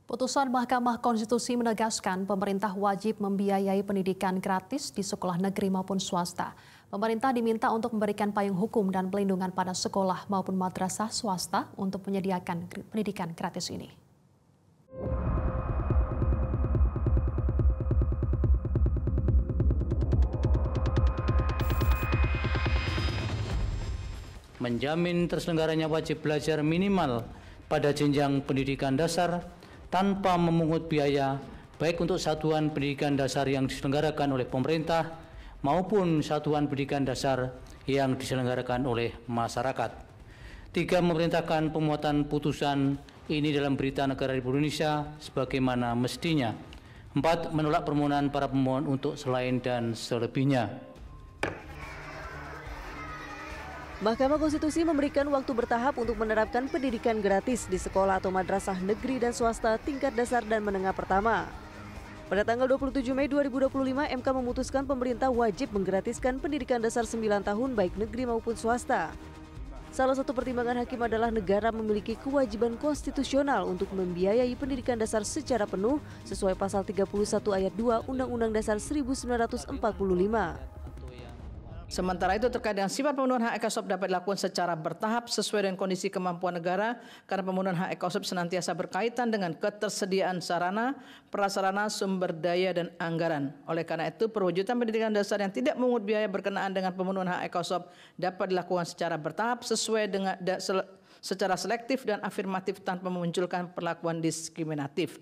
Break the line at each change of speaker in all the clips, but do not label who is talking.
Putusan Mahkamah Konstitusi menegaskan pemerintah wajib membiayai pendidikan gratis di sekolah negeri maupun swasta. Pemerintah diminta untuk memberikan payung hukum dan pelindungan pada sekolah maupun madrasah swasta untuk menyediakan pendidikan gratis ini.
Menjamin terselenggaranya wajib belajar minimal pada jenjang pendidikan dasar tanpa memungut biaya, baik untuk satuan pendidikan dasar yang diselenggarakan oleh pemerintah maupun satuan pendidikan dasar yang diselenggarakan oleh masyarakat. 3. Memerintahkan pemuatan putusan ini dalam Berita Negara Republik Indonesia sebagaimana mestinya. 4. Menolak permohonan para pemohon untuk selain dan selebihnya.
Mahkamah Konstitusi memberikan waktu bertahap untuk menerapkan pendidikan gratis di sekolah atau madrasah negeri dan swasta tingkat dasar dan menengah pertama. Pada tanggal 27 Mei 2025, MK memutuskan pemerintah wajib menggratiskan pendidikan dasar 9 tahun baik negeri maupun swasta. Salah satu pertimbangan hakim adalah negara memiliki kewajiban konstitusional untuk membiayai pendidikan dasar secara penuh sesuai pasal 31 ayat 2 Undang-Undang Dasar 1945.
Sementara itu terkait dengan sifat pemenuhan hak EKSOP dapat dilakukan secara bertahap sesuai dengan kondisi kemampuan negara karena pemenuhan hak EKSOP senantiasa berkaitan dengan ketersediaan sarana, prasarana, sumber daya, dan anggaran. Oleh karena itu perwujudan pendidikan dasar yang tidak memungut biaya berkenaan dengan pemenuhan hak EKSOP dapat dilakukan secara bertahap sesuai dengan secara selektif dan afirmatif tanpa memunculkan perlakuan diskriminatif.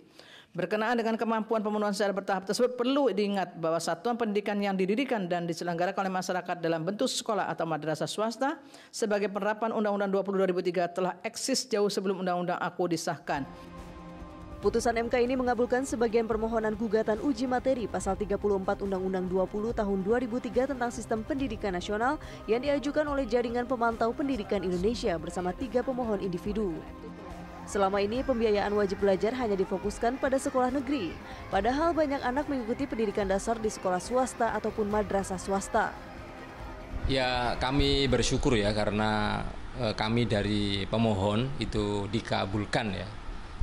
Berkenaan dengan kemampuan pemenuhan secara bertahap tersebut, perlu diingat bahwa satuan pendidikan yang didirikan dan diselenggarakan oleh masyarakat dalam bentuk sekolah atau madrasah swasta sebagai penerapan Undang-Undang 20/2003 telah eksis jauh sebelum Undang-Undang AKU disahkan.
Putusan MK ini mengabulkan sebagian permohonan gugatan uji materi pasal 34 Undang-Undang 20 tahun 2003 tentang Sistem Pendidikan Nasional yang diajukan oleh Jaringan Pemantau Pendidikan Indonesia bersama 3 pemohon individu. Selama ini pembiayaan wajib belajar hanya difokuskan pada sekolah negeri, padahal banyak anak mengikuti pendidikan dasar di sekolah swasta ataupun madrasah swasta.
Ya, kami bersyukur ya karena kami dari pemohon itu dikabulkan ya.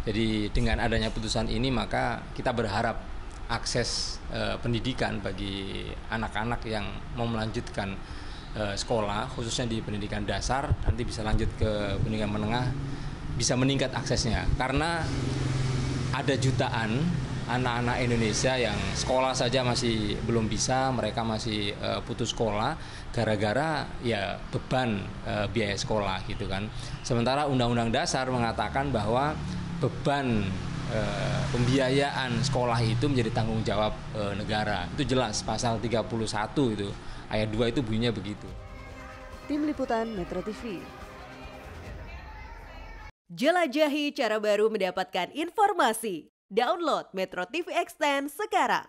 Jadi dengan adanya putusan ini maka kita berharap akses pendidikan bagi anak-anak yang mau melanjutkan sekolah khususnya di pendidikan dasar nanti bisa lanjut ke pendidikan menengah bisa meningkat aksesnya karena ada jutaan anak-anak Indonesia yang sekolah saja masih belum bisa, mereka masih putus sekolah gara-gara ya beban biaya sekolah gitu kan. Sementara Undang-Undang Dasar mengatakan bahwa beban pembiayaan sekolah itu menjadi tanggung jawab negara. Itu jelas pasal 31 itu ayat 2 itu bunyinya begitu.
Tim Liputan Metro TV.
Jelajahi cara baru mendapatkan informasi. Download Metro TV Extend sekarang.